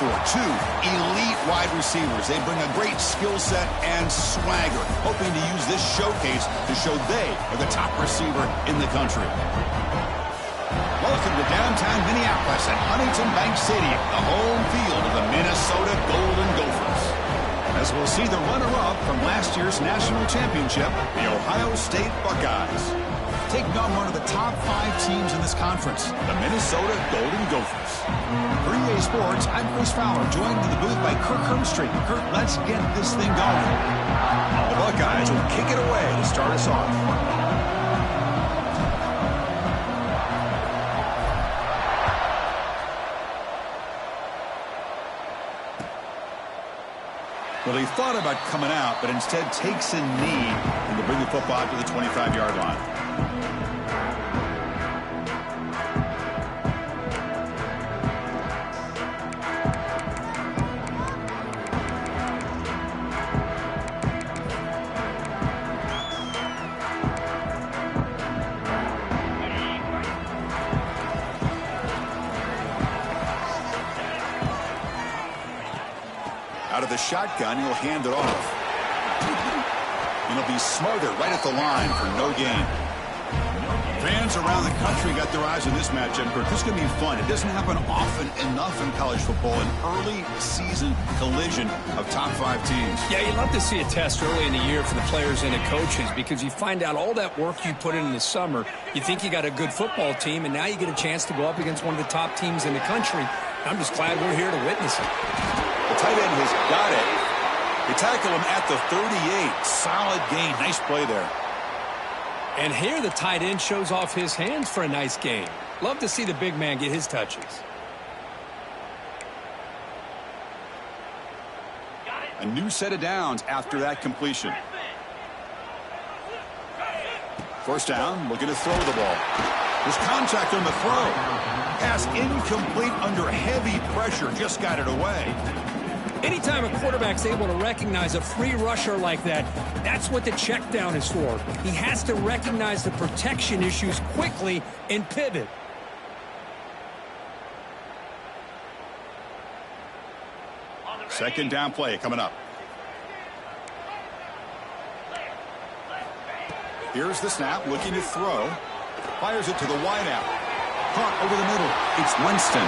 for. Two elite wide receivers. They bring a great skill set and swagger, hoping to use this showcase to show they are the top receiver in the country. Welcome to downtown Minneapolis at Huntington Bank Stadium, the home field of the Minnesota Golden Gophers. As we'll see the runner-up from last year's national championship, the Ohio State Buckeyes. Taking on one of the top 5 teams in this conference, the Minnesota Golden Gophers. For EA Sports, I'm Chris Fowler, joined in the booth by Kirk Hermstreet. Kirk, let's get this thing going. The Buckeyes will kick it away to start us off. Well, he thought about coming out, but instead takes a knee and will bring the football to the 25-yard line. Out of the shotgun, he'll hand it off. And he'll be smothered right at the line for no gain. Fans around the country got their eyes on this matchup. This is going to be fun. It doesn't happen often enough in college football, an early season collision of top 5 teams. Yeah, you love to see a test early in the year for the players and the coaches because you find out all that work you put in the summer. You think you got a good football team, and now you get a chance to go up against one of the top teams in the country. I'm just glad we're here to witness it. The tight end has got it. They tackle him at the 38. Solid gain. Nice play there. And here the tight end shows off his hands for a nice gain. Love to see the big man get his touches. A new set of downs after that completion. First down, looking to throw the ball. There's contact on the throw. Pass incomplete under heavy pressure. Just got it away. Anytime a quarterback's able to recognize a free rusher like that, that's what the check down is for. He has to recognize the protection issues quickly and pivot. Second down play coming up. Here's the snap, looking to throw. Fires it to the wideout. Caught over the middle. It's Winston.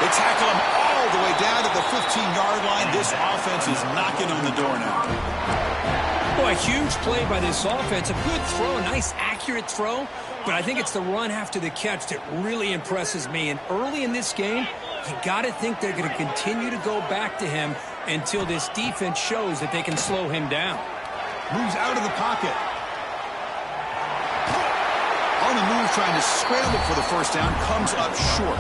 They tackle him all the way down to the 15-yard line. This offense is knocking on the door now. Boy, a huge play by this offense. A good throw, a nice accurate throw. But I think it's the run after the catch that really impresses me. And early in this game, you got to think they're going to continue to go back to him until this defense shows that they can slow him down. Moves out of the pocket. On the move, trying to scramble for the first down, comes up short.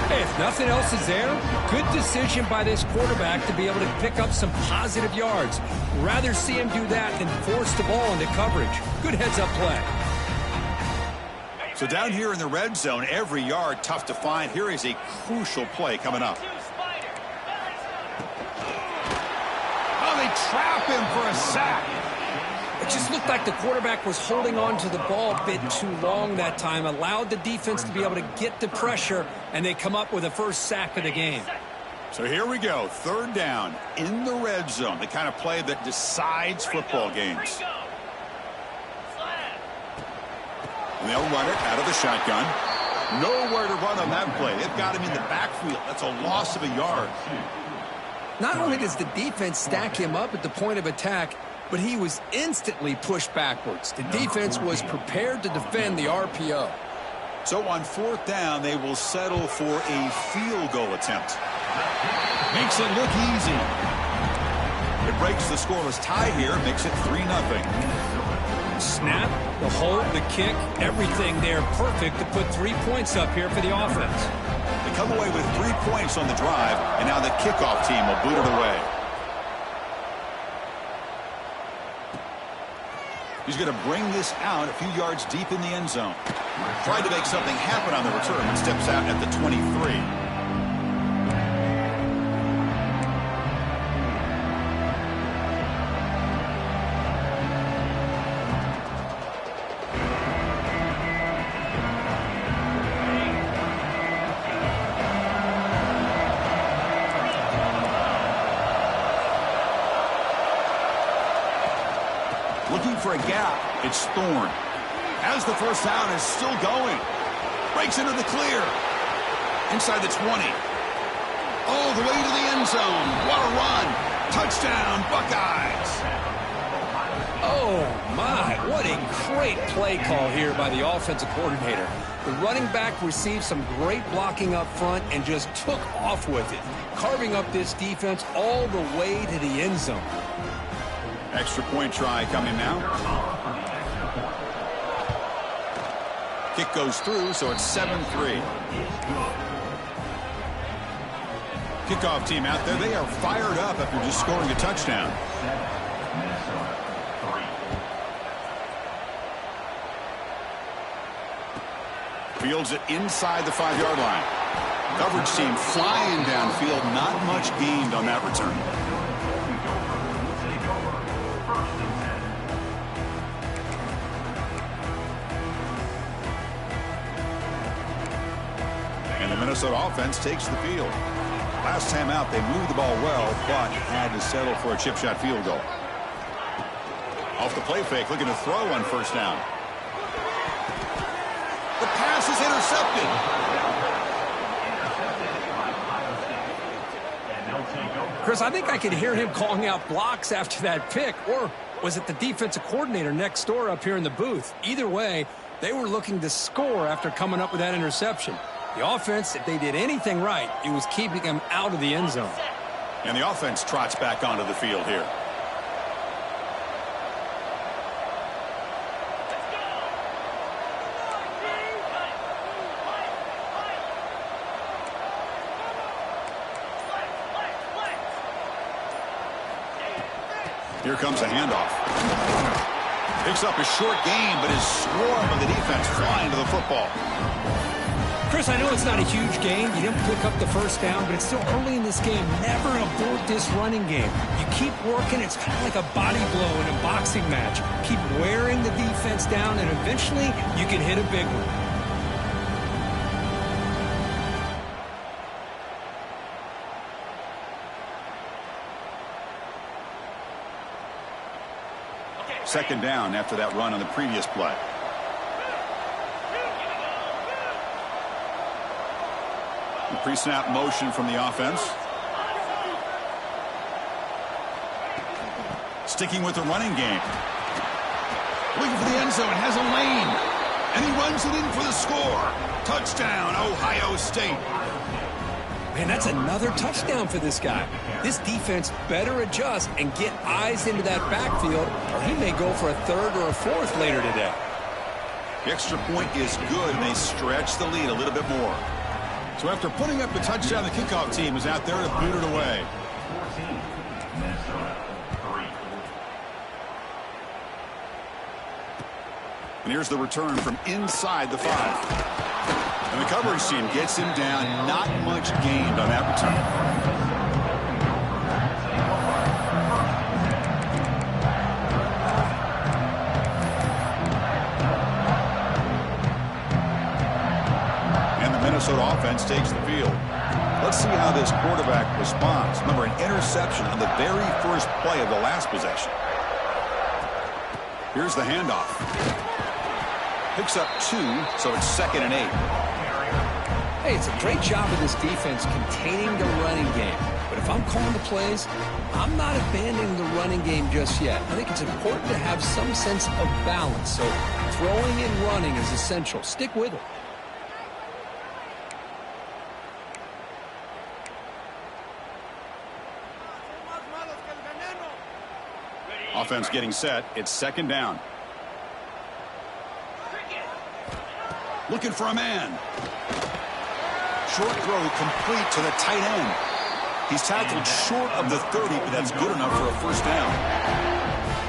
Hey, if nothing else is there, good decision by this quarterback to be able to pick up some positive yards. Rather see him do that than force the ball into coverage. Good heads-up play. So down here in the red zone, every yard tough to find. Here is a crucial play coming up. Oh, they trap him for a sack. It just looked like the quarterback was holding on to the ball a bit too long that time, allowed the defense to be able to get the pressure, and they come up with the first sack of the game. So here we go, third down in the red zone, the kind of play that decides football games. And they'll run it out of the shotgun. Nowhere to run on that play. They've got him in the backfield. That's a loss of a yard. Not only does the defense stack him up at the point of attack, but he was instantly pushed backwards. The defense was prepared to defend the RPO. So on fourth down, they will settle for a field goal attempt. Makes it look easy. It breaks the scoreless tie here, makes it 3-0. Snap, the hold, the kick, everything there perfect to put 3 points up here for the offense. They come away with 3 points on the drive, and now the kickoff team will boot it away. He's going to bring this out a few yards deep in the end zone. Tried to make something happen on the return and steps out at the 23. looking for a gap. It's Thorne. As the first down is still going. Breaks into the clear. Inside the 20. All the way to the end zone. What a run. Touchdown, Buckeyes. Oh, my. What a great play call here by the offensive coordinator. The running back received some great blocking up front and just took off with it, carving up this defense all the way to the end zone. Extra point try coming now. Kick goes through, so it's 7-3. Kickoff team out there. They are fired up after just scoring a touchdown. Fields it inside the 5-yard line. Coverage team flying downfield. Not much gained on that return. And the Minnesota offense takes the field. Last time out, they moved the ball well, but had to settle for a chip shot field goal. Off the play fake, looking to throw on first down. The pass is intercepted. Chris, I think I could hear him calling out blocks after that pick, or was it the defensive coordinator next door up here in the booth? Either way, they were looking to score after coming up with that interception. The offense, if they did anything right, it was keeping them out of the end zone. And the offense trots back onto the field here. Here comes a handoff. Picks up a short gain, but his swarm of the defense flying to the football. Chris, I know it's not a huge gain. You didn't pick up the first down, but it's still early in this game. Never abort this running game. You keep working. It's kind of like a body blow in a boxing match. Keep wearing the defense down, and eventually you can hit a big one. Second down after that run on the previous play. The pre-snap motion from the offense. Sticking with the running game. Looking for the end zone, has a lane. And he runs it in for the score. Touchdown, Ohio State. Man, that's another touchdown for this guy. This defense better adjust and get eyes into that backfield, or he may go for a third or a fourth later today. The extra point is good, and they stretch the lead a little bit more. So after putting up the touchdown, the kickoff team is out there to boot it away. And here's the return from inside the 5. And the coverage team gets him down. Not much gained on that return. Minnesota offense takes the field. Let's see how this quarterback responds. Remember, an interception on the very first play of the last possession. Here's the handoff. Picks up 2, so it's 2nd and 8. Hey, it's a great job of this defense containing the running game. But if I'm calling the plays, I'm not abandoning the running game just yet. I think it's important to have some sense of balance. So throwing and running is essential. Stick with it. Offense getting set. It's 2nd down. Looking for a man. Short throw complete to the tight end. He's tackled short of the 30, but that's good enough for a first down.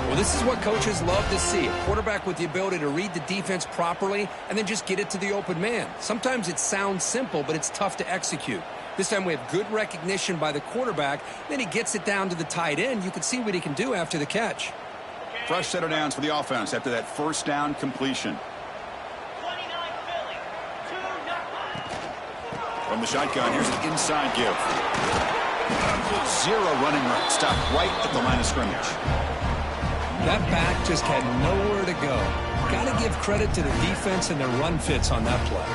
Well, this is what coaches love to see. A quarterback with the ability to read the defense properly and then just get it to the open man. Sometimes it sounds simple, but it's tough to execute. This time we have good recognition by the quarterback. Then he gets it down to the tight end. You can see what he can do after the catch. Fresh set of downs for the offense after that first down completion. From the shotgun, here's an inside give. 0 running route. Stopped right at the line of scrimmage. That back just had nowhere to go. Got to give credit to the defense and their run fits on that play.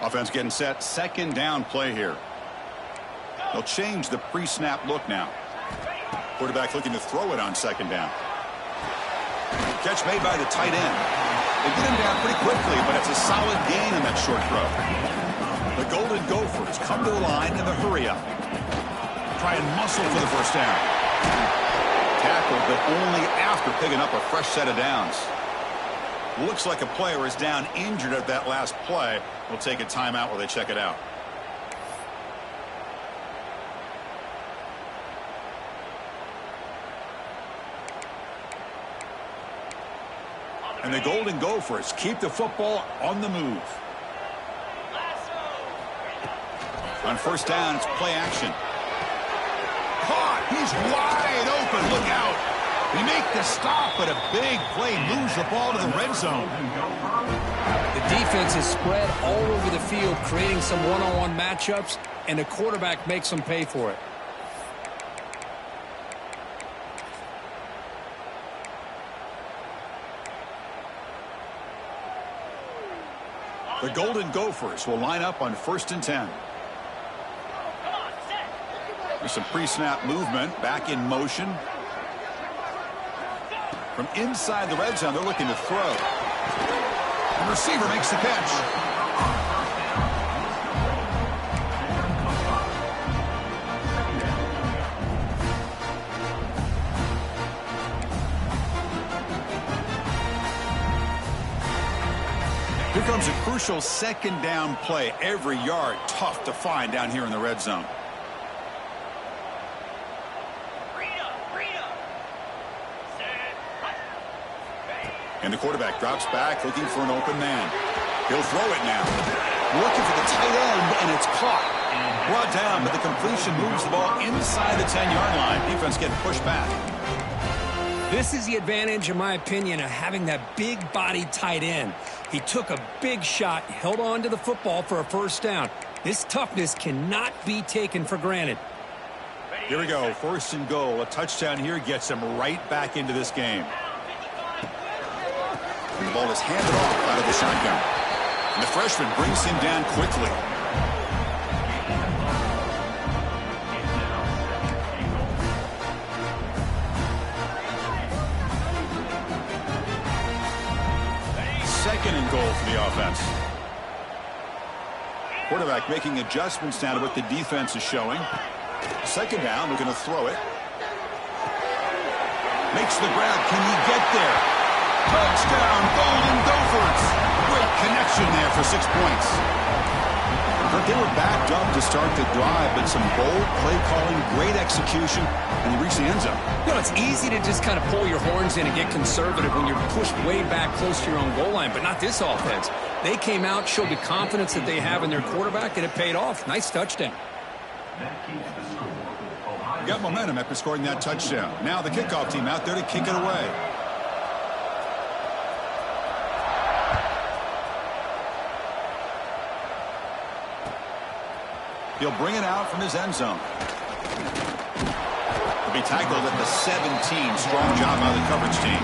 Offense getting set. Second down play here. They'll change the pre-snap look now. Quarterback looking to throw it on second down. Catch made by the tight end. They get him down pretty quickly, but it's a solid gain on that short throw. The Golden Gophers come to the line in the hurry-up. Try and muscle for the first down. Tackled, but only after picking up a fresh set of downs. Looks like a player is down injured at that last play. We'll take a timeout while they check it out. And the Golden Gophers keep the football on the move. On first down, it's play action. Caught! He's wide open. Look out! We make the stop, but a big play moves the ball to the red zone. The defense is spread all over the field, creating some one-on-one matchups, and the quarterback makes them pay for it. The Golden Gophers will line up on 1st and 10. There's some pre-snap movement, back in motion. From inside the red zone, they're looking to throw. The receiver makes the catch. Here comes a crucial second down play. Every yard tough to find down here in the red zone. And the quarterback drops back looking for an open man. He'll throw it now. Looking for the tight end, and it's caught. Brought down, but the completion moves the ball inside the 10-yard line. Defense getting pushed back. This is the advantage, in my opinion, of having that big-bodied tight end. He took a big shot, held on to the football for a first down. This toughness cannot be taken for granted. Here we go, 1st and goal. A touchdown here gets him right back into this game. And the ball is handed off out of the shotgun. And the freshman brings him down quickly. Second and goal for the offense. Quarterback making adjustments now to what the defense is showing. Second down, looking to throw it. Makes the grab. Can he get there? Touchdown, Golden Gophers. Great connection there for 6 points. But they were backed up to start the drive, but some bold play calling, great execution, and they reached the end zone. You know, it's easy to just kind of pull your horns in and get conservative when you're pushed way back close to your own goal line, but not this offense. They came out, showed the confidence that they have in their quarterback, and it paid off. Nice touchdown. Got momentum after scoring that touchdown. Now the kickoff team out there to kick it away. He'll bring it out from his end zone. He'll be tackled at the 17. Strong job by the coverage team.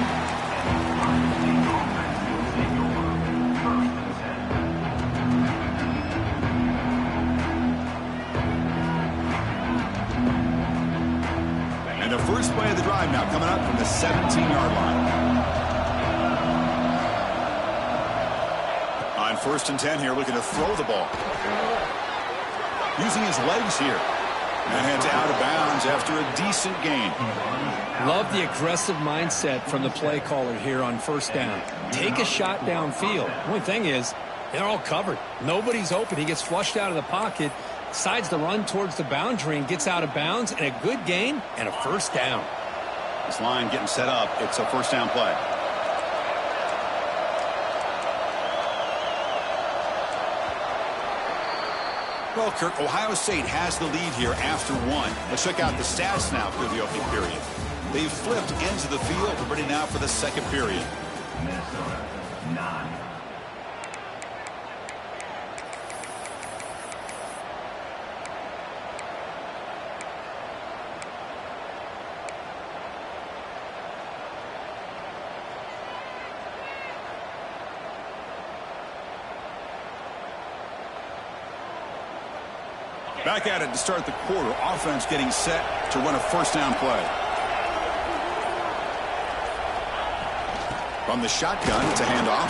And the first play of the drive now coming up from the 17-yard line. On 1st and 10 here, looking to throw the ball. Using his legs here. And heads out of bounds after a decent gain. Love the aggressive mindset from the play caller here on first down. Take a shot downfield. One thing is, they're all covered. Nobody's open. He gets flushed out of the pocket, decides to run towards the boundary and gets out of bounds, and a good gain and a first down. This line getting set up. It's a first down play. Well, Kirk, Ohio State has the lead here after 1. Let's check out the stats now through the opening period. They've flipped ends of the field. We're ready now for the second period. Back at it to start the quarter. Offense getting set to run a first down play. From the shotgun, it's a handoff.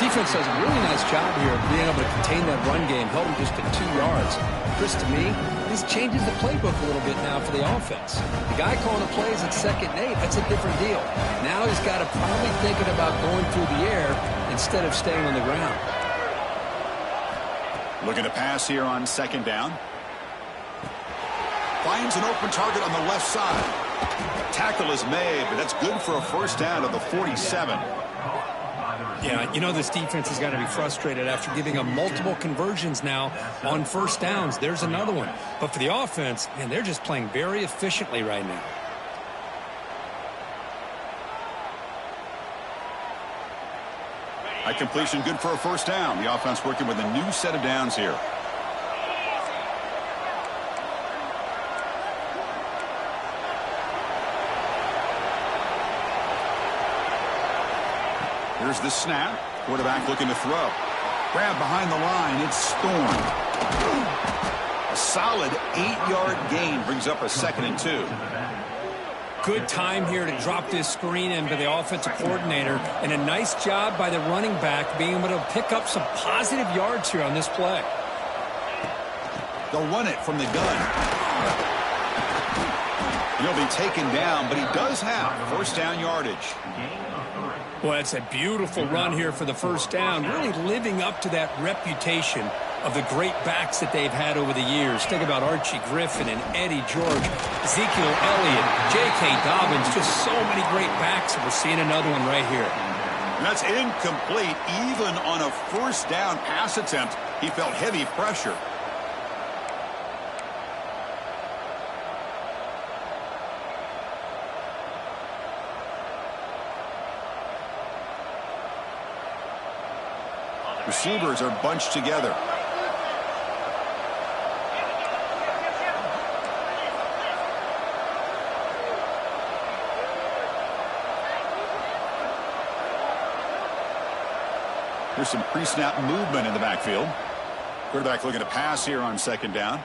Defense does a really nice job here of being able to contain that run game, held him just to 2 yards. Chris, to me, this changes the playbook a little bit now for the offense. The guy calling the plays at 2nd and 8, that's a different deal. Now he's got to probably thinking about going through the air instead of staying on the ground. Looking to pass here on 2nd down. Finds an open target on the left side. Tackle is made, but that's good for a first down of the 47. Yeah, you know this defense has got to be frustrated after giving them multiple conversions now on first downs. There's another one. But for the offense, man, they're just playing very efficiently right now. High completion, good for a first down. The offense working with a new set of downs here. Here's the snap. Quarterback looking to throw. Grab behind the line. It's Storm. A solid 8-yard gain brings up a 2nd and 2. Good time here to drop this screen in by the offensive coordinator, and a nice job by the running back being able to pick up some positive yards here on this play. They'll run it from the gun. He'll be taken down, but he does have first down yardage. Well, it's a beautiful run here for the first down, really living up to that reputation of the great backs that they've had over the years. Think about Archie Griffin and Eddie George, Ezekiel Elliott, J.K. Dobbins, just so many great backs, and we're seeing another one right here. And that's incomplete. Even on a first down pass attempt, he felt heavy pressure. Receivers are bunched together. There's some pre-snap movement in the backfield. Quarterback looking to pass here on 2nd down.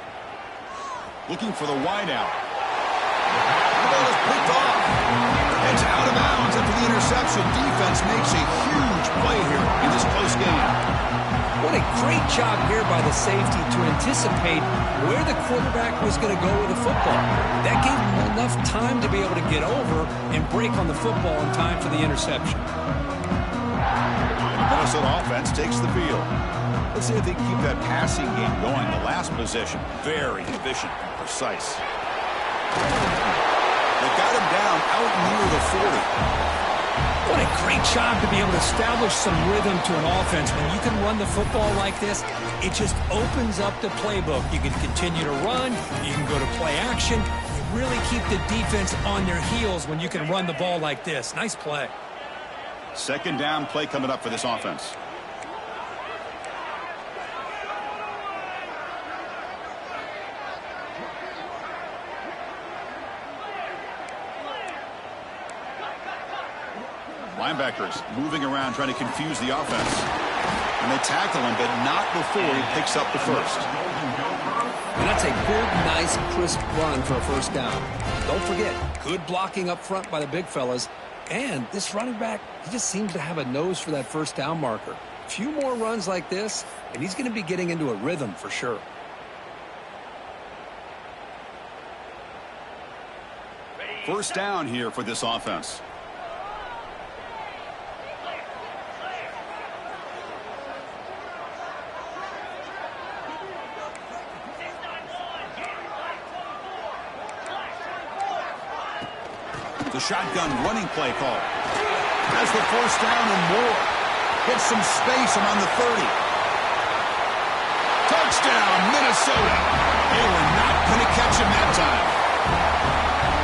Looking for the wideout. The ball is picked off. It's out of bounds after the interception. Defense makes a huge play here in this close game. What a great job here by the safety to anticipate where the quarterback was going to go with the football. That gave him enough time to be able to get over and break on the football in time for the interception. The Minnesota offense takes the field. Let's see if they keep that passing game going. The last possession, very efficient and precise. They got him down out near the 40. What a great job to be able to establish some rhythm to an offense. When you can run the football like this, it just opens up the playbook. You can continue to run. You can go to play action. You really keep the defense on their heels when you can run the ball like this. Nice play. 2nd down play coming up for this offense. Linebackers moving around trying to confuse the offense. And they tackle him, but not before he picks up the first. And that's a good, nice, crisp run for a first down. Don't forget, good blocking up front by the big fellas. And this running back, he just seems to have a nose for that first down marker. A few more runs like this, and he's going to be getting into a rhythm for sure. First down here for this offense. The shotgun running play call. Has the first down and more. Gets some space around the 30. Touchdown, Minnesota. They were not going to catch him that time.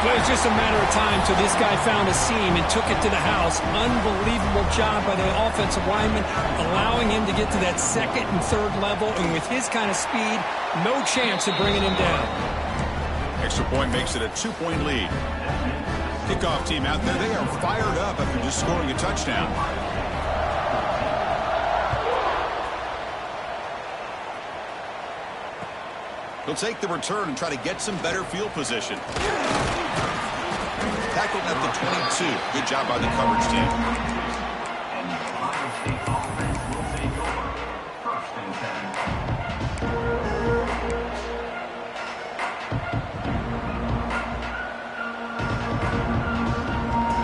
Well, it's just a matter of time till this guy found a seam and took it to the house. Unbelievable job by the offensive lineman, allowing him to get to that 2nd and 3rd level. And with his kind of speed, no chance of bringing him down. Extra point makes it a 2-point lead. Kickoff team out there, they are fired up after just scoring a touchdown. He'll take the return and try to get some better field position. Tackled at the 22. Good job by the coverage team.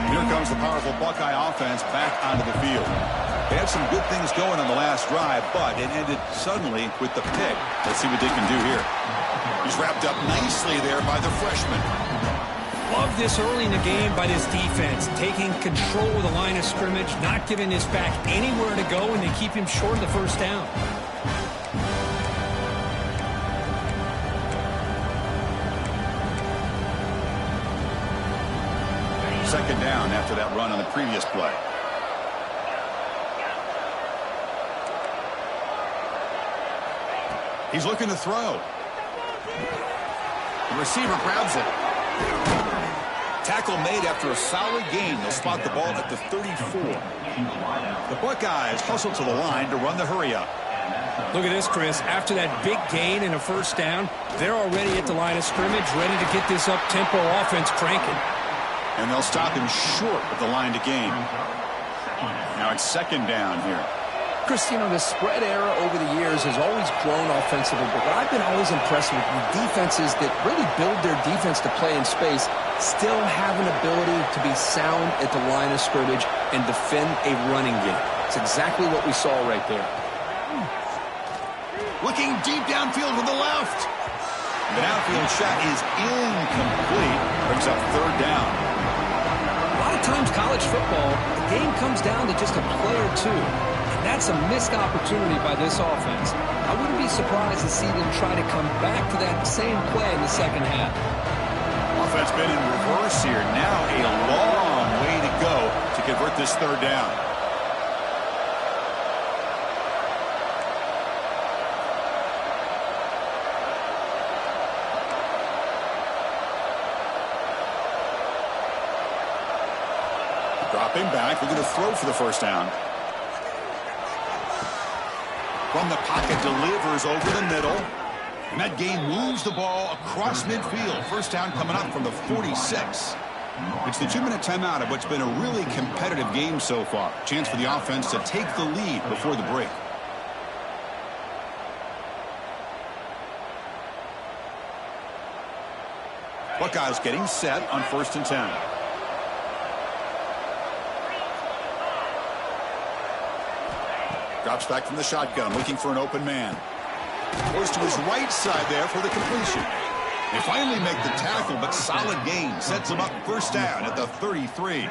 Here comes the powerful Buckeye offense back onto the field. They had some good things going on the last drive, but it ended suddenly with the pick. Let's see what they can do here. He's wrapped up nicely there by the freshman. Love this early in the game by this defense, taking control of the line of scrimmage, not giving this back anywhere to go, and they keep him short of the first down. Second down after that run on the previous play. He's looking to throw. The receiver grabs it. Tackle made after a solid gain. They'll spot the ball at the 34. The Buckeyes hustle to the line to run the hurry up. Look at this, Chris. After that big gain and a first down, they're already at the line of scrimmage, ready to get this up-tempo offense cranking. And they'll stop him short of the line to gain. Now it's second down here. Chris, you know, the spread era over the years has always grown offensively, but what I've been always impressed with defenses that really build their defense to play in space still have an ability to be sound at the line of scrimmage and defend a running game. It's exactly what we saw right there. Looking deep downfield to the left. The downfield shot is incomplete. Brings up third down. A lot of times college football, the game comes down to just a play or two. That's a missed opportunity by this offense. I wouldn't be surprised to see them try to come back to that same play in the second half. Offense been in reverse here. Now a long way to go to convert this third down. Dropping back. They're going to throw for the first down. From the pocket, delivers over the middle. And that gain moves the ball across midfield. First down coming up from the 46. It's the 2-minute timeout of what's been a really competitive game so far. Chance for the offense to take the lead before the break. Buckeyes getting set on 1st and 10. Drops back from the shotgun, looking for an open man. Goes to his right side there for the completion. They finally make the tackle, but solid gain. Sets him up first down at the 33.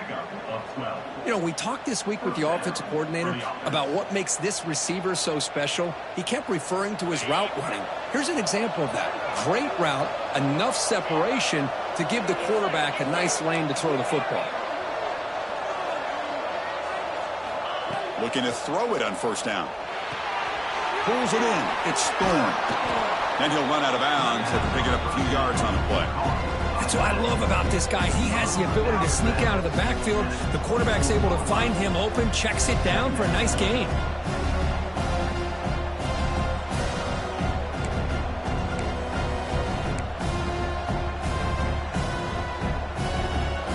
You know, we talked this week with the offensive coordinator about what makes this receiver so special. He kept referring to his route running. Here's an example of that. Great route, enough separation to give the quarterback a nice lane to throw the football. Looking to throw it on first down. Pulls it in. It's Thorne. And he'll run out of bounds after picking up a few yards on the play. That's what I love about this guy. He has the ability to sneak out of the backfield. The quarterback's able to find him open, checks it down for a nice gain.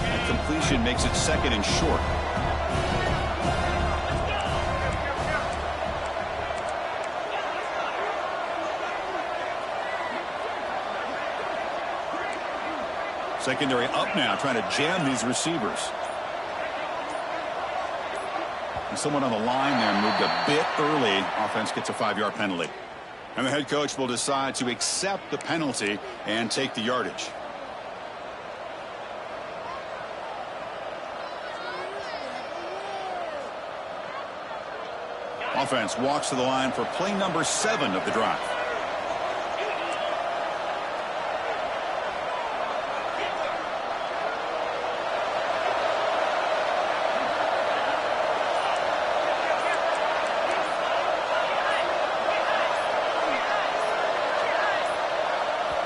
That completion makes it second and short. Secondary up now, trying to jam these receivers. And someone on the line there moved a bit early. Offense gets a 5-yard penalty. And the head coach will decide to accept the penalty and take the yardage. Offense walks to the line for play number 7 of the drive.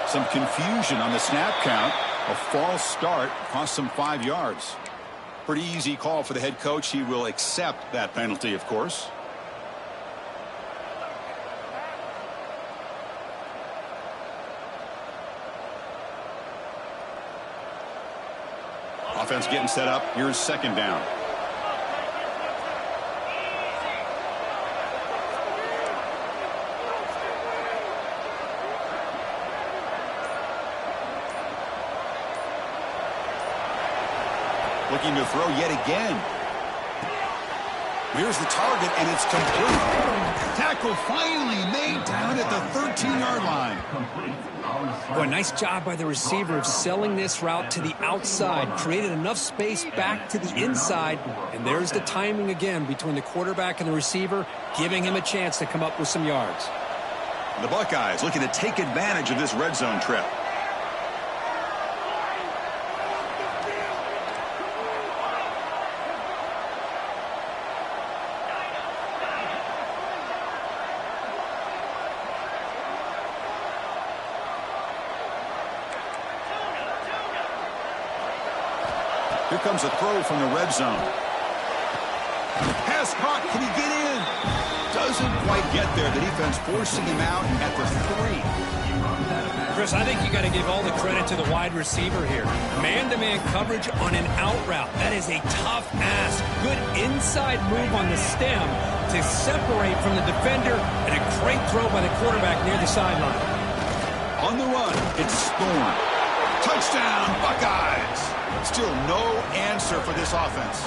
Some confusion on the snap count. A false start cost some 5 yards. Pretty easy call for the head coach. He will accept that penalty, of course. Offense getting set up. Here's second down. Looking to throw yet again. Here's the target, and it's complete. Tackle finally made down at the 13-yard line. Boy, nice job by the receiver of selling this route to the outside. Created enough space back to the inside. And there's the timing again between the quarterback and the receiver, giving him a chance to come up with some yards. The Buckeyes looking to take advantage of this red zone trip. Here comes a throw from the red zone. Pass caught. Can he get in? Doesn't quite get there. The defense forcing him out at the 3. Chris, I think you got to give all the credit to the wide receiver here. Man-to-man coverage on an out route. That is a tough ask. Good inside move on the stem to separate from the defender, and a great throw by the quarterback near the sideline. On the run, it's Storm. Touchdown, Buckeyes! Still no answer for this offense.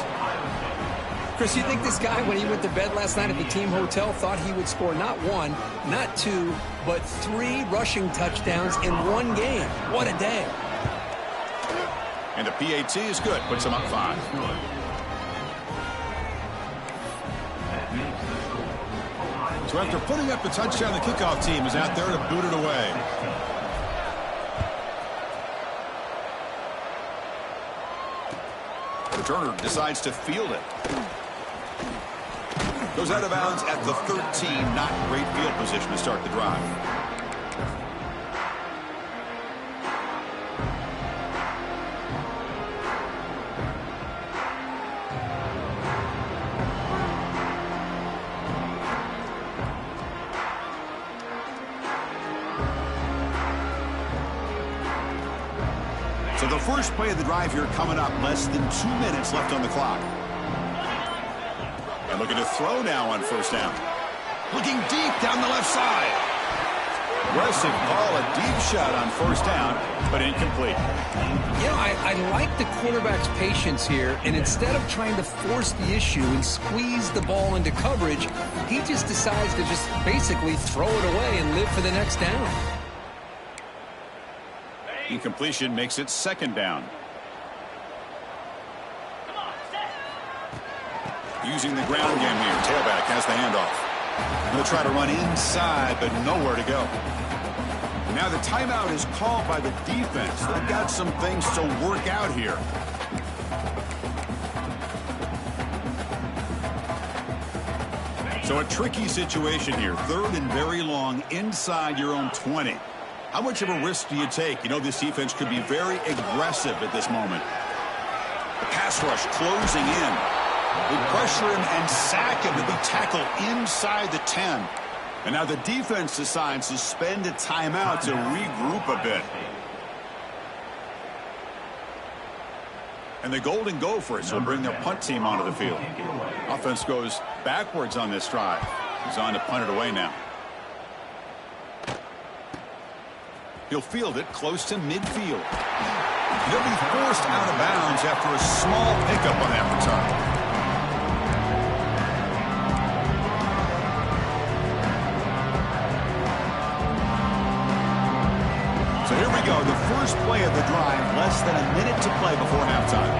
Chris, you think this guy, when he went to bed last night at the team hotel, thought he would score not 1, not 2, but 3 rushing touchdowns in one game? What a day. And the PAT is good. Puts him up 5. So after putting up the touchdown, the kickoff team is out there to boot it away. The returner decides to field it. Goes out of bounds at the 13. Not great field position to start the drive. So the first play of the drive here coming up. Less than 2 minutes left on the clock. And looking to throw now on first down. Looking deep down the left side. Aggressive call, a deep shot on first down, but incomplete. You know, I like the quarterback's patience here, and instead of trying to force the issue and squeeze the ball into coverage, he just decides to just basically throw it away and live for the next down. Incompletion makes it second down. Using the ground game here. Tailback has the handoff. They'll try to run inside, but nowhere to go. Now the timeout is called by the defense. They've got some things to work out here. So a tricky situation here. 3rd and very long inside your own 20. How much of a risk do you take? You know this defense could be very aggressive at this moment. The pass rush closing in. They pressure him and sack him to be tackled inside the 10. And now the defense decides to spend a timeout to regroup a bit. And the Golden Gophers will bring their punt team onto the field. Offense goes backwards on this drive. He's on to punt it away now. He'll field it close to midfield. He'll be forced out of bounds after a small pickup on that return. So here we go, the first play of the drive, less than a minute to play before halftime.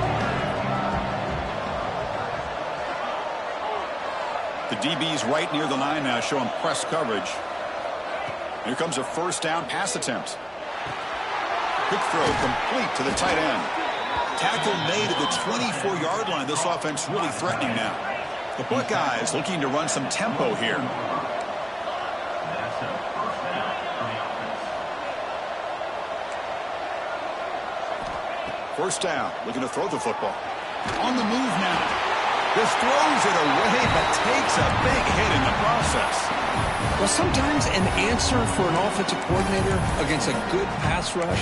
The DB's right near the line now, showing press coverage. Here comes a first down pass attempt. Quick throw complete to the tight end. Tackle made at the 24-yard line. This offense really threatening now. The Buckeyes looking to run some tempo here. First down, looking to throw the football. On the move now. Just throws it away, but takes a big hit in the process. Well, sometimes an answer for an offensive coordinator against a good pass rush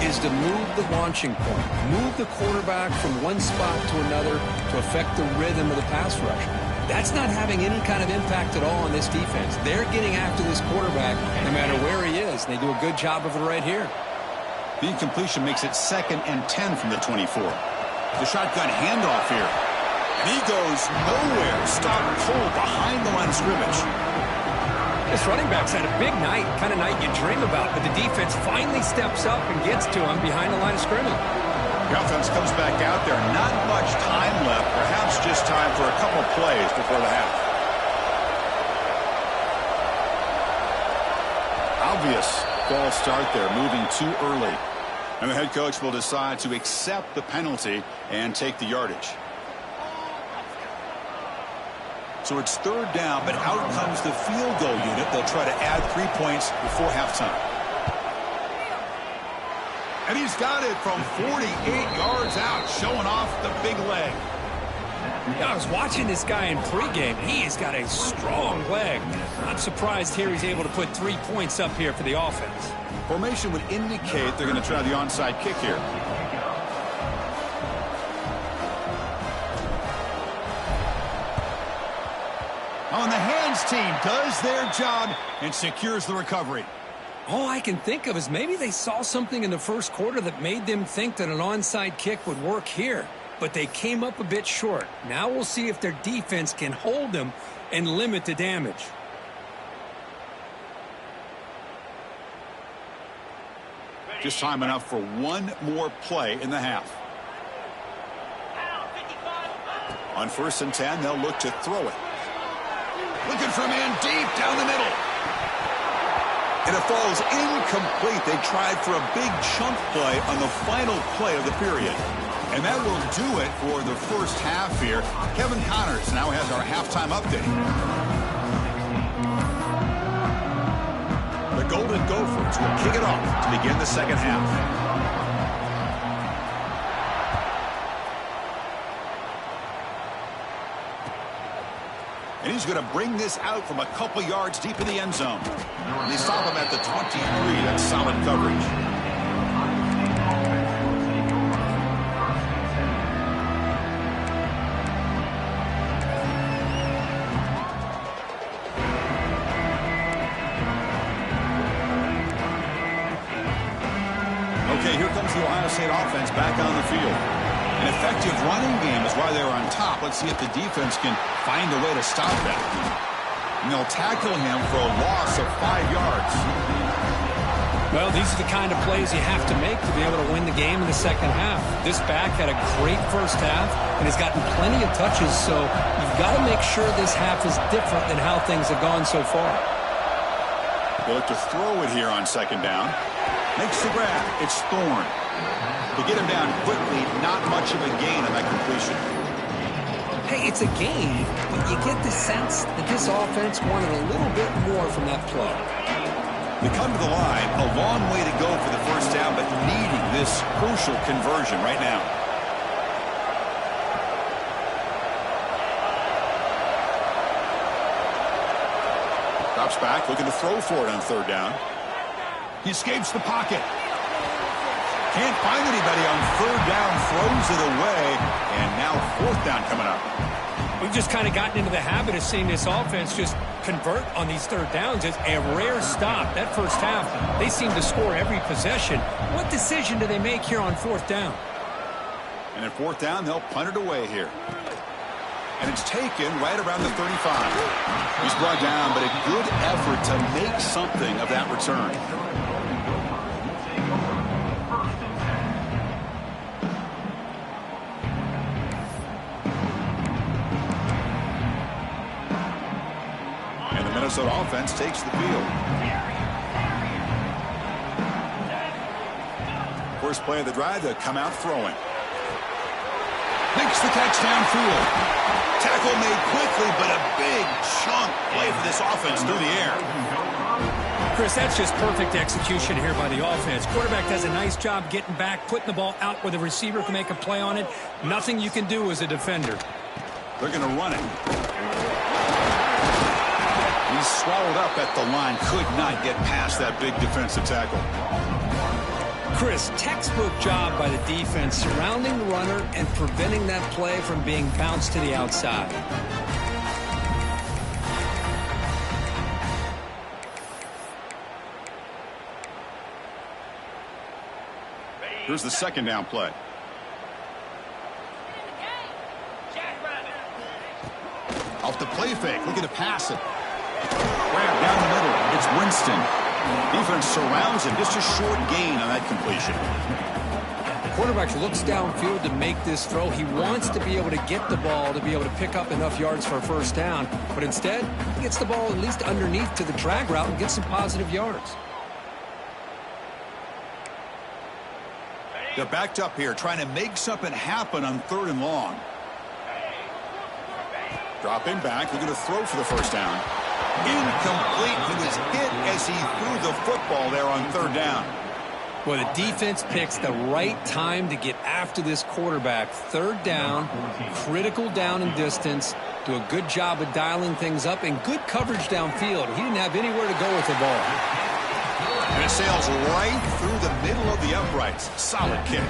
is to move the launching point, move the quarterback from one spot to another to affect the rhythm of the pass rush. That's not having any kind of impact at all on this defense. They're getting after this quarterback no matter where he is, and they do a good job of it right here. The incompletion makes it 2nd and 10 from the 24. The shotgun handoff here. And he goes nowhere. Stop cold behind the line of scrimmage. This running back's had a big night, kind of night you dream about, but the defense finally steps up and gets to him behind the line of scrimmage. The offense comes back out there. Not much time left. Perhaps just time for a couple plays before the half. Obvious false start there, moving too early. And the head coach will decide to accept the penalty and take the yardage. So it's 3rd down, but out comes the field goal unit. They'll try to add 3 points before halftime. And he's got it from 48 yards out, showing off the big leg. Yeah, I was watching this guy in pregame. He has got a strong leg. Not surprised here he's able to put 3 points up here for the offense. Formation would indicate they're going to try the onside kick here. On the hands team does their job and secures the recovery. All I can think of is maybe they saw something in the first quarter that made them think that an onside kick would work here. But they came up a bit short. Now we'll see if their defense can hold them and limit the damage. Just time enough for one more play in the half. On 1st and 10, they'll look to throw it. Looking for a man deep down the middle. And it falls incomplete. They tried for a big chunk play on the final play of the period. And that will do it for the first half here. Kevin Connors now has our halftime update. The Golden Gophers will kick it off to begin the second half. And he's going to bring this out from a couple yards deep in the end zone. And they stop him at the 23. That's solid coverage. Okay, here comes the Ohio State offense back on the field. An effective running game is why they're on top. Let's see if the defense can find a way to stop that. And they'll tackle him for a loss of 5 yards. Well, these are the kind of plays you have to make to be able to win the game in the second half. This back had a great first half and has gotten plenty of touches, so you've got to make sure this half is different than how things have gone so far. They look to throw it here on 2nd down. Makes the grab. It's Thorne. To get him down quickly, not much of a gain on that completion. Hey, it's a gain, but you get the sense that this offense wanted a little bit more from that play. They come to the line, a long way to go for the first down, but needing this crucial conversion right now. Drops back, looking to throw for it on 3rd down. He escapes the pocket. Can't find anybody on 3rd down, throws it away, and now 4th down coming up. We've just kind of gotten into the habit of seeing this offense just convert on these 3rd downs. It's a rare stop. That first half, they seem to score every possession. What decision do they make here on 4th down? And at 4th down, they'll punt it away here. And it's taken right around the 35. He's brought down, but a good effort to make something of that return. Minnesota offense takes the field. First play of the drive, they'll come out throwing. Makes the catch downfield. Tackle made quickly, but a big chunk play for this offense through the air. Chris, that's just perfect execution here by the offense. Quarterback does a nice job getting back, putting the ball out where the receiver can make a play on it. Nothing you can do as a defender. They're going to run it. He's swallowed up at the line. Could not get past that big defensive tackle. Chris, textbook job by the defense surrounding the runner and preventing that play from being bounced to the outside. Here's the second down play. Off the play fake, looking to pass it. Grab down the middle. It's Winston. Defense surrounds him. Just a short gain on that completion. The quarterback looks downfield to make this throw. He wants to be able to get the ball to be able to pick up enough yards for a first down. But instead, he gets the ball at least underneath to the drag route and gets some positive yards. They're backed up here, trying to make something happen on 3rd and long. Dropping back, looking to throw for the first down. Incomplete. He was hit as he threw the football there on 3rd down. Well, the defense picks the right time to get after this quarterback. 3rd down, critical down and distance. Do a good job of dialing things up and good coverage downfield. He didn't have anywhere to go with the ball. And it sails right through the middle of the uprights. Solid kick.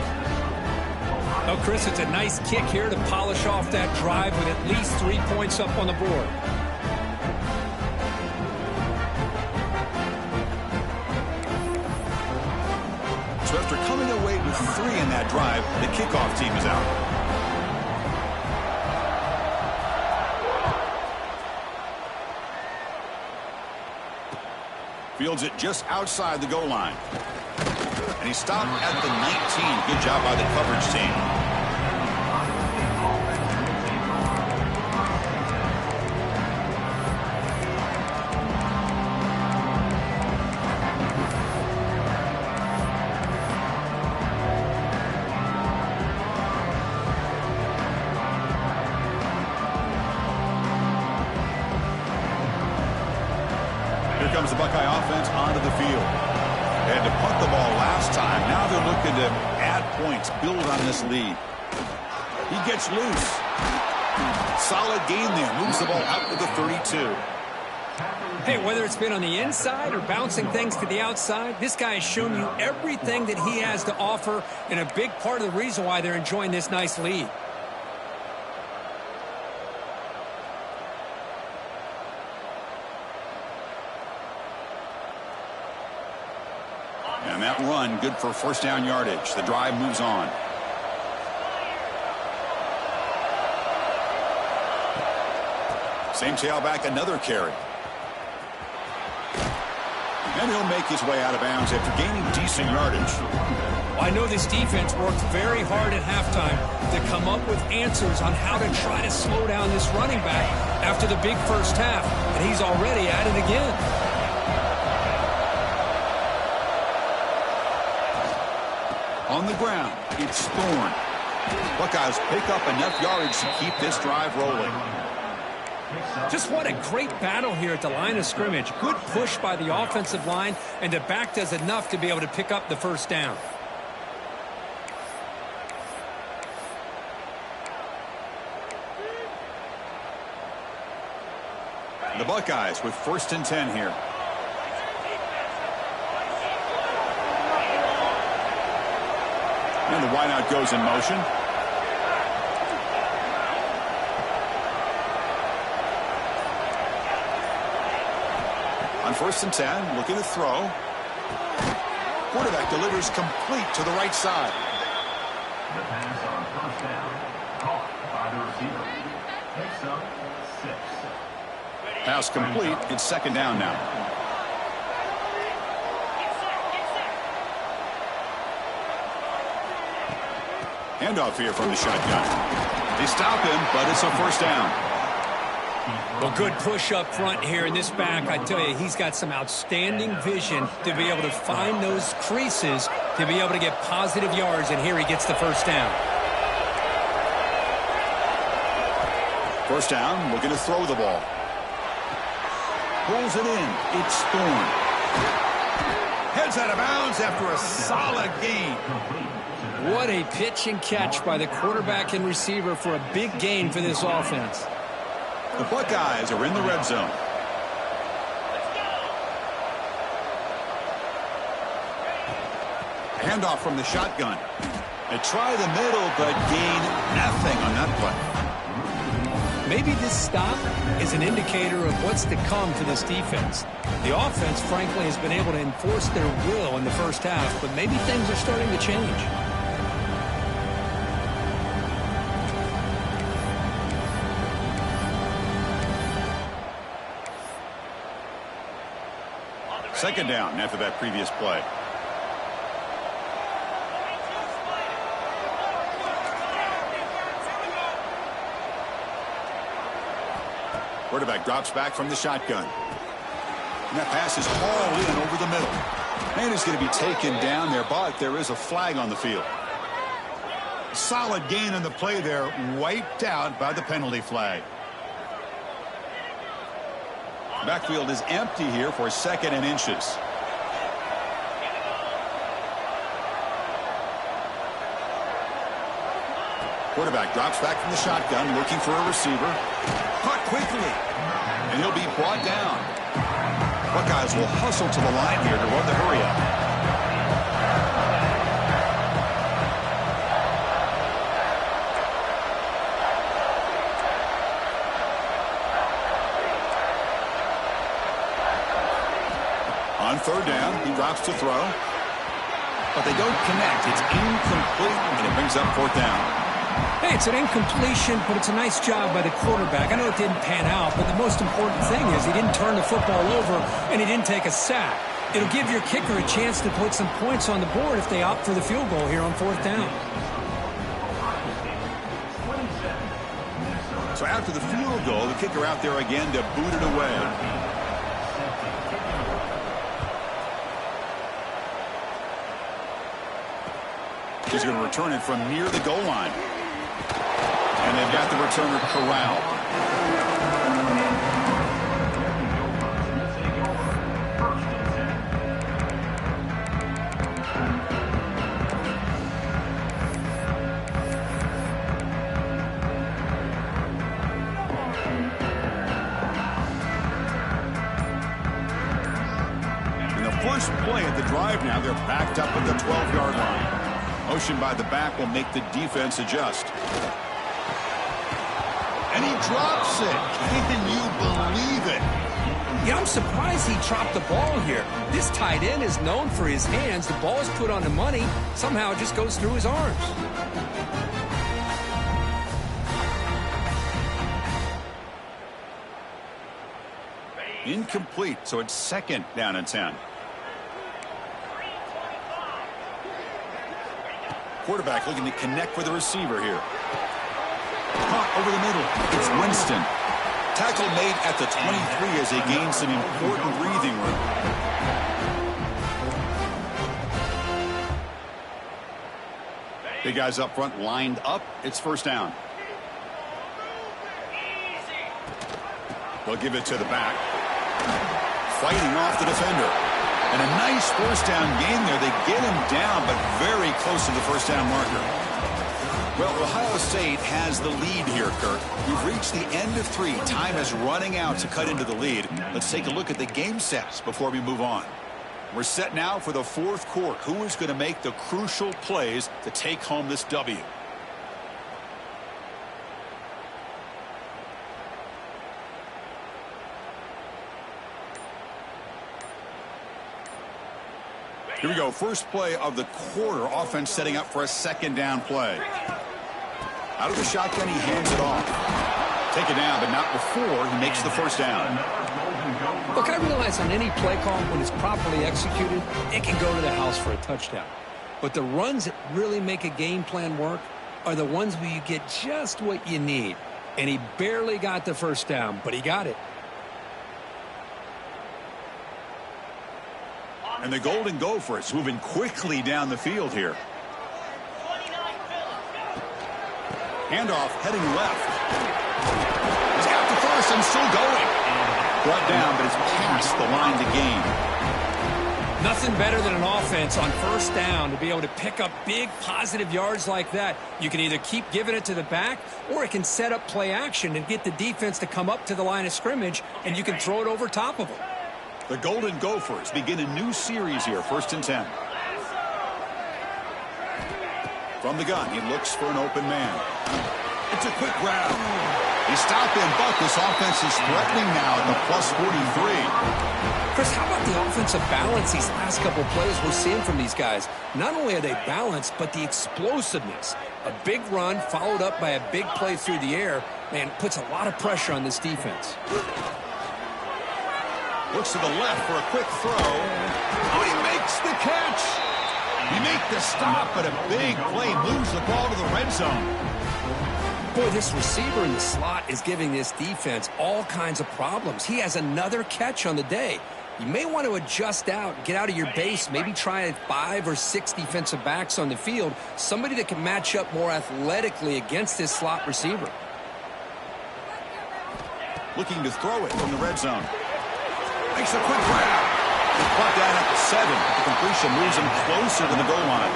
Oh, Chris, it's a nice kick here to polish off that drive with at least 3 points up on the board. So after coming away with 3 in that drive, the kickoff team is out. Fields it just outside the goal line. And he stopped at the 19. Good job by the coverage team. Here comes the Buckeye offense onto the field. They had to punt the ball last time. Now they're looking to add points, build on this lead. He gets loose. Solid gain there. Moves the ball out to the 32. Hey, whether it's been on the inside or bouncing things to the outside, this guy has shown you everything that he has to offer, and a big part of the reason why they're enjoying this nice lead. And that run, good for first down yardage. The drive moves on. Same tailback, another carry. And he'll make his way out of bounds after gaining decent yardage. I know this defense worked very hard at halftime to come up with answers on how to try to slow down this running back after the big first half. And he's already at it again. On the ground, it's Thorne. Buckeyes pick up enough yardage to keep this drive rolling. Just what a great battle here at the line of scrimmage. Good push by the offensive line, and the back does enough to be able to pick up the first down. The Buckeyes with 1st and 10 here. And the wideout goes in motion. On 1st and 10, looking to throw. Quarterback delivers complete to the right side. The pass on 1st down, caught by the receiver. Picks up 6. Pass complete. It's 2nd down now. Handoff here from the shotgun. They stop him, but it's a first down. Well, good push up front here in this back. I tell you, he's got some outstanding vision to be able to find those creases to be able to get positive yards, and here he gets the first down. First down, looking to throw the ball. Pulls it in. It's Thorne. Heads out of bounds after a solid gain. What a pitch and catch by the quarterback and receiver for a big gain for this offense. The Buckeyes are in the red zone. Handoff from the shotgun. They try the middle, but gain nothing on that play. Maybe this stop is an indicator of what's to come for this defense. The offense, frankly, has been able to enforce their will in the first half, but maybe things are starting to change. Second down after that previous play. Quarterback drops back from the shotgun. And that pass is hauled in over the middle. And is going to be taken down there, but there is a flag on the field. Solid gain on the play there, wiped out by the penalty flag. Backfield is empty here for 2nd and inches. Quarterback drops back from the shotgun, looking for a receiver. Caught quickly, and he'll be brought down. Buckeyes will hustle to the line here to run the hurry up. On 3rd down, he drops to throw. But they don't connect. It's incomplete, and it brings up 4th down. Hey, it's an incompletion, but it's a nice job by the quarterback. I know it didn't pan out, but the most important thing is he didn't turn the football over, and he didn't take a sack. It'll give your kicker a chance to put some points on the board if they opt for the field goal here on 4th down. So after the field goal, the kicker out there again to boot it away. He's going to return it from near the goal line. And they've got the returner corralled. In the first play of the drive now, they're backed up at the 12-yard line. Motion by the back will make the defense adjust. And he drops it. Can you believe it? Yeah, I'm surprised he dropped the ball here. This tight end is known for his hands. The ball is put on the money. Somehow it just goes through his arms. Incomplete, so it's 2nd down and 10. Quarterback looking to connect with the receiver here. Caught over the middle. It's Winston. Tackle made at the 23 as they gain some important breathing room. Big guys up front lined up. It's 1st down. They'll give it to the back. Fighting off the defender. And a nice 1st down gain there. They get him down, but very close to the 1st down marker. Well, Ohio State has the lead here, Kirk. We've reached the end of 3. Time is running out to cut into the lead. Let's take a look at the game sets before we move on. We're set now for the 4th quarter. Who is going to make the crucial plays to take home this W? Here we go. First play of the quarter. Offense setting up for a 2nd down play. Out of the shotgun, he hands it off. Take it down, but not before he makes the 1st down. Look, I realize on any play call, when it's properly executed, it can go to the house for a touchdown. But the runs that really make a game plan work are the ones where you get just what you need. And he barely got the 1st down, but he got it. And the Golden Gophers moving quickly down the field here. Handoff heading left. He's got the 1st and still going. Brought down, but it's past the line to gain. Nothing better than an offense on first down to be able to pick up big positive yards like that. You can either keep giving it to the back, or it can set up play action and get the defense to come up to the line of scrimmage, and you can throw it over top of them. The Golden Gophers begin a new series here, 1st and 10. From the gun, he looks for an open man. It's a quick grab. He stopped him, but this offense is threatening now at the plus 43. Chris, how about the offensive balance these last couple of plays we're seeing from these guys? Not only are they balanced, but the explosiveness. A big run followed up by a big play through the air, man, puts a lot of pressure on this defense. Looks to the left for a quick throw. Oh, he makes the catch. He make the stop, but a big play moves the ball to the red zone. Boy, this receiver in the slot is giving this defense all kinds of problems. He has another catch on the day. You may want to adjust out, get out of your base, maybe try 5 or 6 defensive backs on the field, somebody that can match up more athletically against this slot receiver. Looking to throw it from the red zone. Makes a quick grab. Caught down at the 7. The completion moves him closer to the goal line.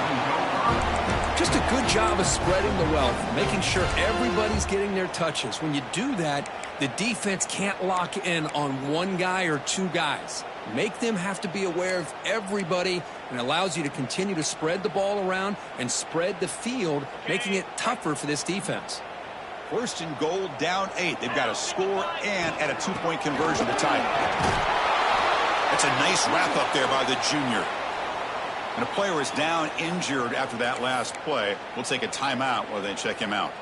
Just a good job of spreading the wealth, making sure everybody's getting their touches. When you do that, the defense can't lock in on one guy or 2 guys. Make them have to be aware of everybody, and allows you to continue to spread the ball around and spread the field, making it tougher for this defense. 1st and goal, down 8. They've got to score and at a 2-point conversion to tie it. That's a nice wrap up there by the junior. And a player is down injured after that last play. We'll take a timeout while they check him out.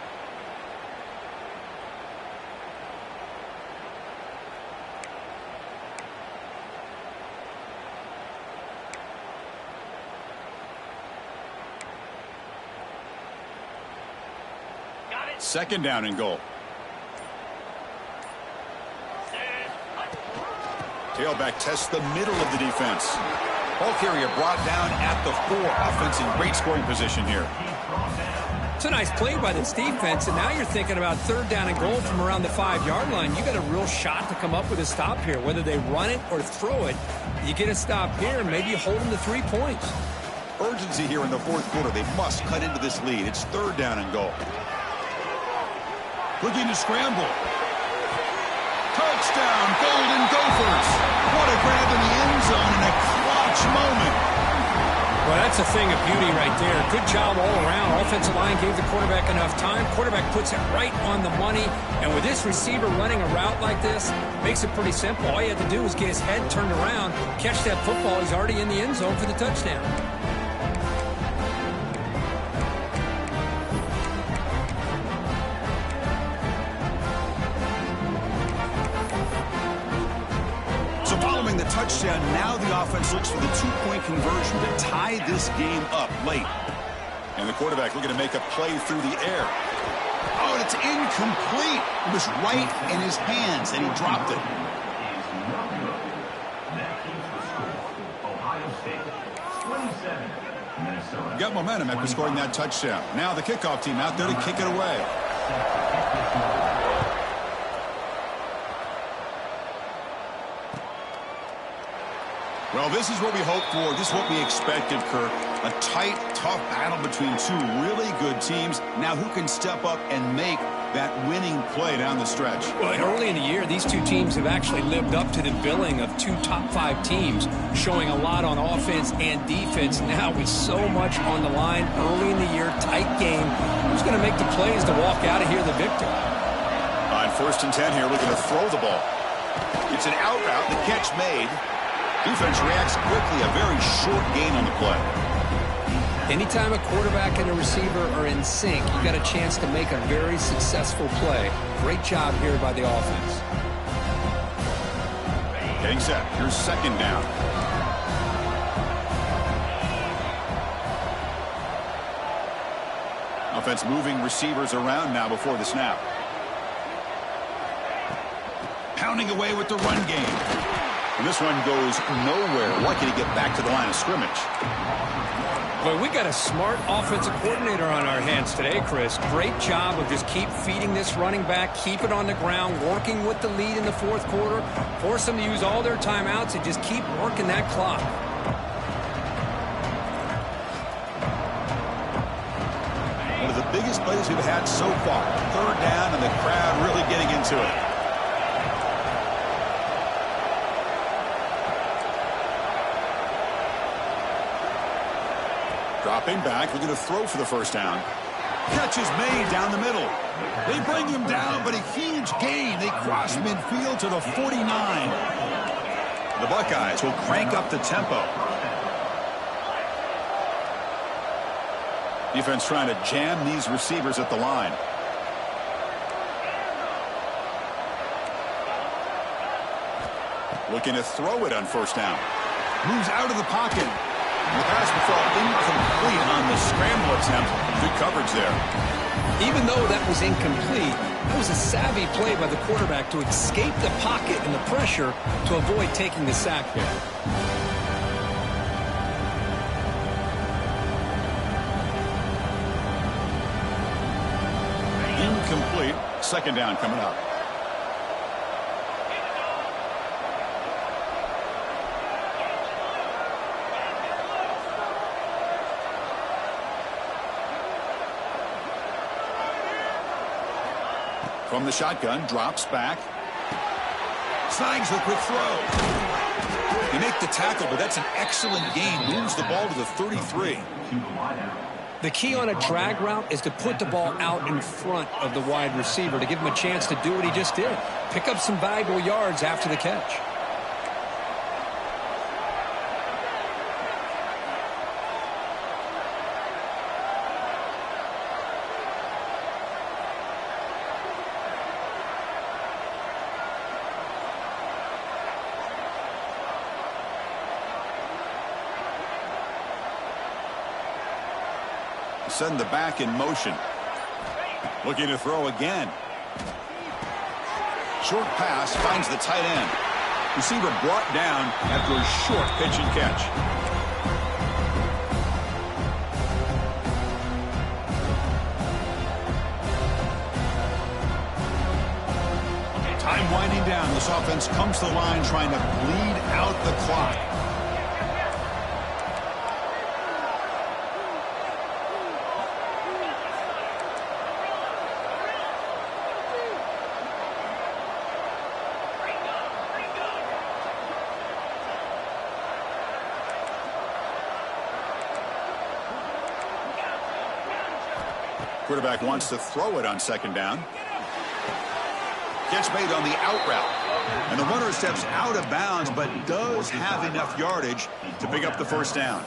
Second down and goal. Tailback tests the middle of the defense. Ball carrier brought down at the 4. Offense in great scoring position here. It's a nice play by this defense, and now you're thinking about 3rd down and goal from around the 5-yard line. You got a real shot to come up with a stop here. Whether they run it or throw it, you get a stop here, and maybe you hold them to 3 points. Urgency here in the 4th quarter. They must cut into this lead. It's 3rd down and goal. Looking to scramble. Touchdown, Golden Gophers. What a grab in the end zone in a clutch moment. Well, that's a thing of beauty right there. Good job all around. Offensive line gave the quarterback enough time. Quarterback puts it right on the money. And with this receiver running a route like this, makes it pretty simple. All you have to do is get his head turned around, catch that football. He's already in the end zone for the touchdown. The touchdown, now the offense looks for the 2-point conversion to tie this game up late. And the quarterback looking to make a play through the air. Oh, and it's incomplete. It was right in his hands, and he dropped it. Got momentum after scoring that touchdown. Now the kickoff team out there to kick it away. Well, this is what we hoped for. This is what we expected, Kirk. A tight, tough battle between 2 really good teams. Now who can step up and make that winning play down the stretch? Well, early in the year, these 2 teams have actually lived up to the billing of 2 top 5 teams, showing a lot on offense and defense. Now with so much on the line early in the year, tight game, who's going to make the plays to walk out of here the victor? On 1st and 10 here, looking to throw the ball. It's an out route, the catch made. Defense reacts quickly, a very short gain on the play. Anytime a quarterback and a receiver are in sync, you got a chance to make a very successful play. Great job here by the offense. Getting set. Here's 2nd down. Offense moving receivers around now before the snap. Pounding away with the run game. And this one goes nowhere. Lucky to get back to the line of scrimmage. Well, we got a smart offensive coordinator on our hands today, Chris. Great job of just keep feeding this running back, keep it on the ground, working with the lead in the 4th quarter, force them to use all their timeouts and just keep working that clock. plays we've had so far. Third down, and the crowd really getting into it. Dropping back, looking to throw for the first down. Catch is made down the middle. They bring him down, but a huge gain. They cross midfield to the 49. The Buckeyes will crank up the tempo. Defense trying to jam these receivers at the line. Looking to throw it on first down. Moves out of the pocket. The pass will fall incomplete on the scramble attempt. Good coverage there. Even though that was incomplete, that was a savvy play by the quarterback to escape the pocket and the pressure to avoid taking the sack there. Incomplete. Second down coming up. From the shotgun, drops back. Snags the quick throw. They make the tackle, but that's an excellent gain. Moves the ball to the 33. The key on a drag route is to put the ball out in front of the wide receiver to give him a chance to do what he just did. Pick up some valuable yards after the catch. Send the back in motion. Looking to throw again. Short pass finds the tight end. Receiver brought down after a short pitch and catch. Time winding down. This offense comes to the line trying to bleed out the clock. Quarterback wants to throw it on second down. Catch made on the out route. And the runner steps out of bounds, but does have enough yardage to pick up the first down.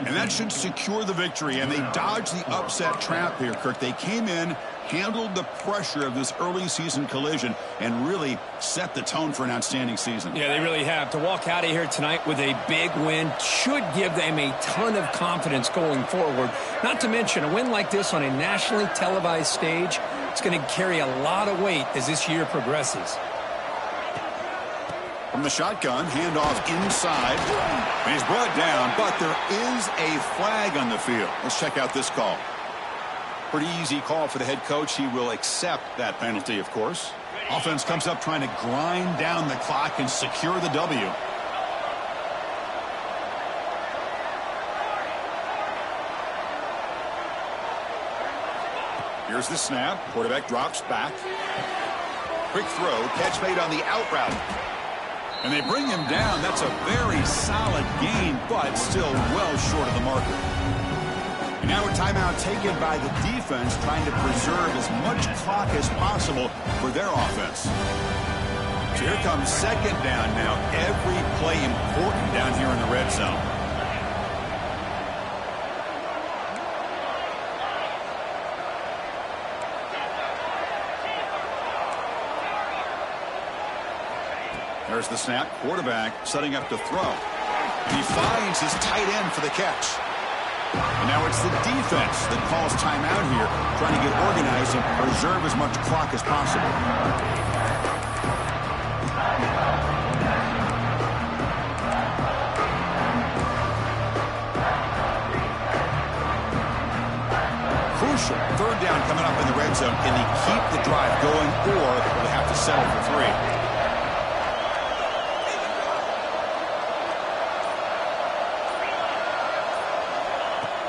And that should secure the victory. And they dodged the upset trap here, Kirk. They came in, handled the pressure of this early season collision, and really set the tone for an outstanding season. Yeah, they really have. To walk out of here tonight with a big win should give them a ton of confidence going forward. Not to mention, a win like this on a nationally televised stage, it's going to carry a lot of weight as this year progresses. From the shotgun, handoff inside. And he's brought down, but there is a flag on the field. Let's check out this call. Pretty easy call for the head coach. He will accept that penalty, of course. Offense comes up trying to grind down the clock and secure the W. Here's the snap. Quarterback drops back. Quick throw. Catch made on the out route. And they bring him down. That's a very solid gain, but still well short of the marker. And now a timeout taken by the defense, trying to preserve as much clock as possible for their offense. So here comes second down now. Every play important down here in the red zone. There's the snap. Quarterback setting up to throw. He finds his tight end for the catch. And now it's the defense that calls timeout here, trying to get organized and preserve as much clock as possible. Crucial. Third down coming up in the red zone. Can he keep the drive going, or will they have to settle for three?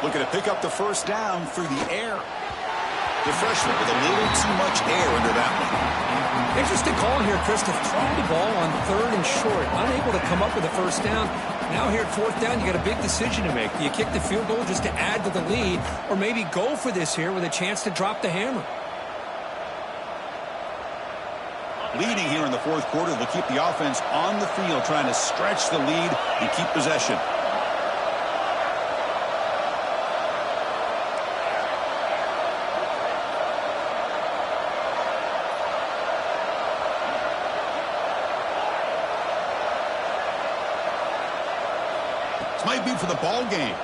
Looking to pick up the first down through the air. The freshman with a little too much air under that one. Interesting call here, Chris, to throw the ball on 3rd and short. Unable to come up with a first down. Now here at 4th down, you got a big decision to make. Do you kick the field goal just to add to the lead, or maybe go for this here with a chance to drop the hammer? Leading here in the 4th quarter, they'll keep the offense on the field, trying to stretch the lead and keep possession. This might be for the ball game.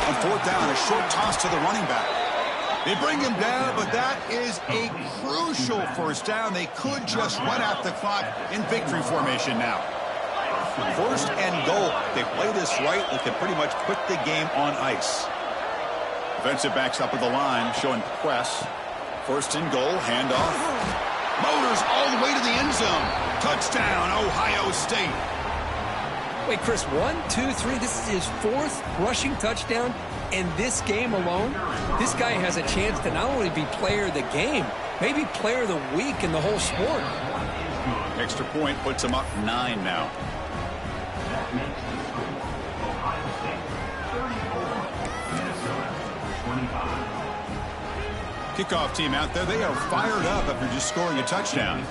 On 4th down, a short toss to the running back. They bring him down, but that is a crucial first down. They could just run out the clock in victory formation now. 1st and goal. If they play this right, they can pretty much put the game on ice. Defensive backs up at the line, showing press. 1st and goal, handoff. Motors all the way to the end zone. Touchdown, Ohio State. Wait, Chris, 1, 2, 3. This is his 4th rushing touchdown in this game alone. This guy has a chance to not only be player of the game, maybe player of the week in the whole sport. Extra point puts him up 9 now. That makes the score Ohio State 34, Minnesota 25. Kickoff team out there. They are fired up after just scoring a touchdown.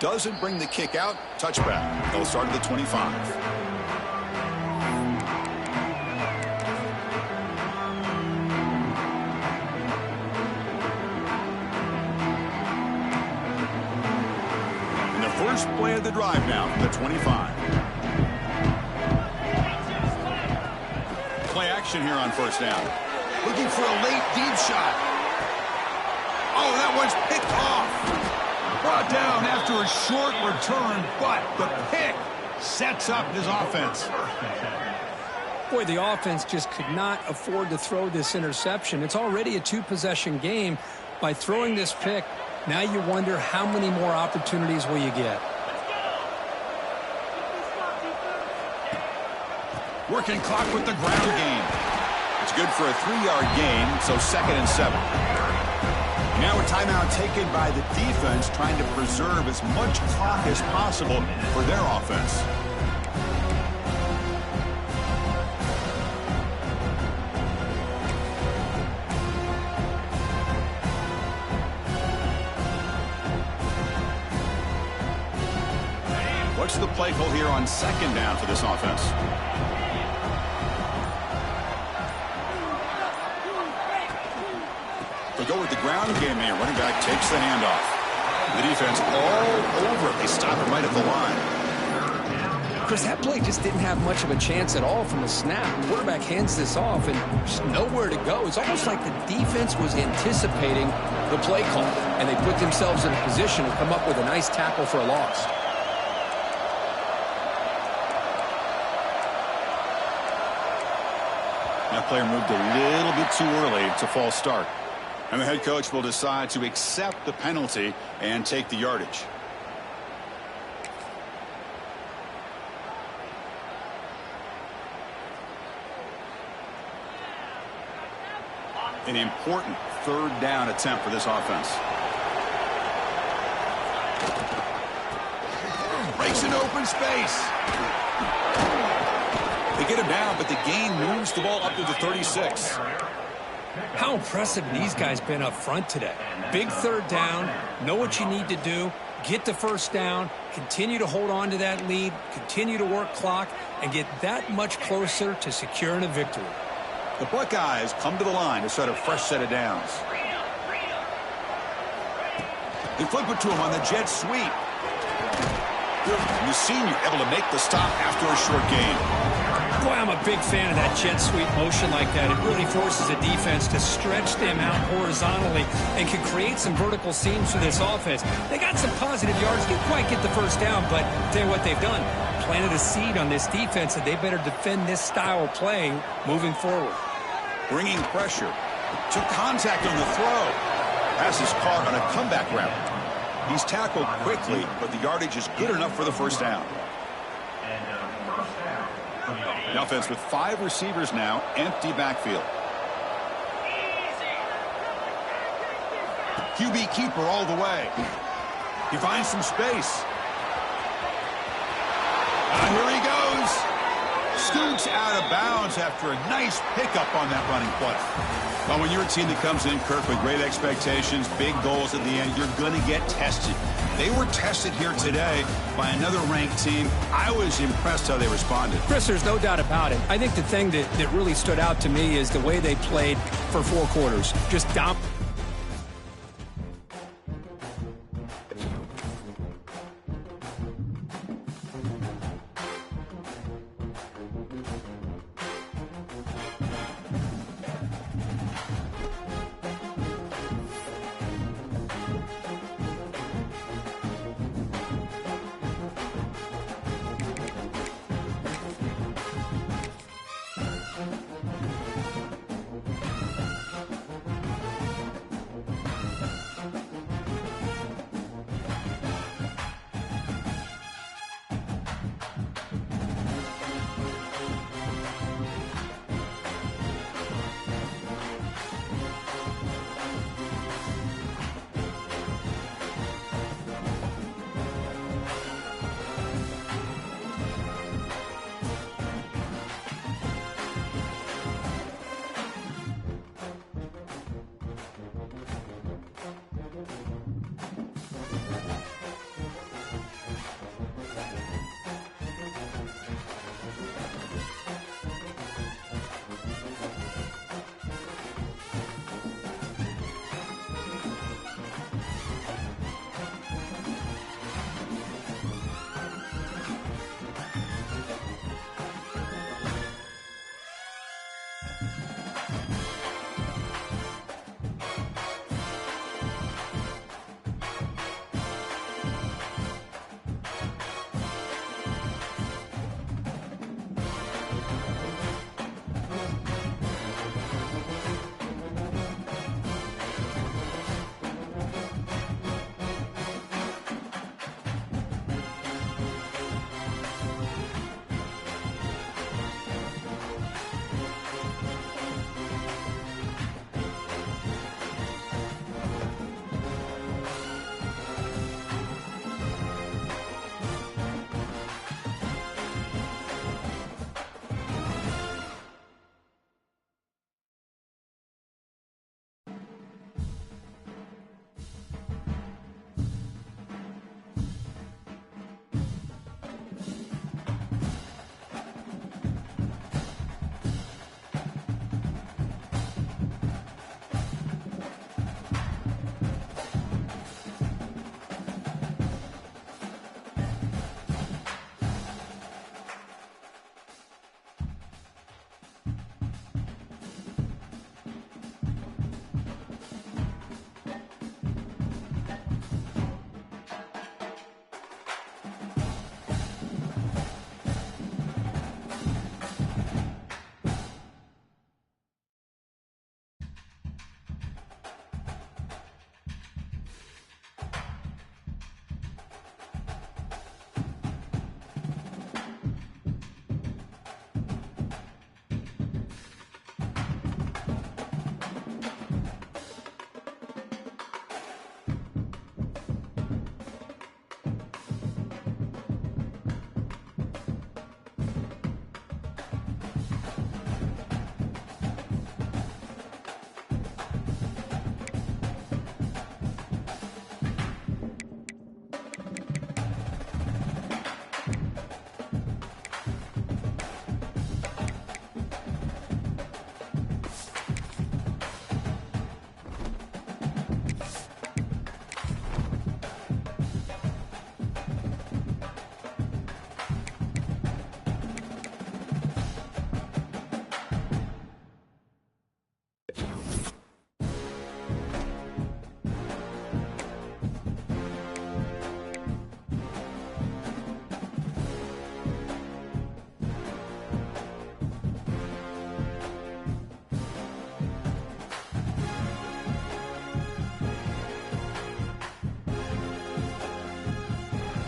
Doesn't bring the kick out. Touchback. They'll start at the 25. And the first play of the drive now from the 25. Play action here on 1st down. Looking for a late deep shot. Oh, that one's picked off. Brought down after a short return, but the pick sets up his offense. Boy, the offense just could not afford to throw this interception. It's already a 2-possession game. By throwing this pick, now you wonder how many more opportunities will you get. Working clock with the ground game. It's good for a 3-yard gain, so 2nd and 7. Now a timeout taken by the defense, trying to preserve as much clock as possible for their offense. What's the play call here on 2nd down for this offense? They go with the ground game here. Running back takes the handoff. The defense all over it. They stop him right at the line. Chris, that play just didn't have much of a chance at all from the snap. The quarterback hands this off and just nowhere to go. It's almost like the defense was anticipating the play call, and they put themselves in a position to come up with a nice tackle for a loss. That player moved a little bit too early. It's a false start. And the head coach will decide to accept the penalty and take the yardage. An important 3rd down attempt for this offense. Breaks into open space. They get him down, but the gain moves the ball up to the 36. How impressive these guys been up front today. Big 3rd down, know what you need to do, get the 1st down, continue to hold on to that lead, continue to work clock, and get that much closer to securing a victory. The Buckeyes come to the line to start a fresh set of downs. They flip it to him on the jet sweep. The senior able to make the stop after a short gain. Boy, I'm a big fan of that jet sweep motion like that. It really forces a defense to stretch them out horizontally and can create some vertical seams for this offense. They got some positive yards. Didn't quite get the 1st down, but tell you what they've done. Planted a seed on this defense that they better defend this style of play moving forward. Bringing pressure. Took contact on the throw. Pass is caught on a comeback route. He's tackled quickly, but the yardage is good enough for the 1st down. And The offense with 5 receivers now, empty backfield. QB keeper all the way. He finds some space. Here he goes. Scoots out of bounds after a nice pickup on that running play. Well, when you're a team that comes in, Kirk, with great expectations, big goals at the end, you're going to get tested. They were tested here today by another ranked team. I was impressed how they responded. Chris, there's no doubt about it. I think the thing that really stood out to me is the way they played for 4 quarters. Just dominant.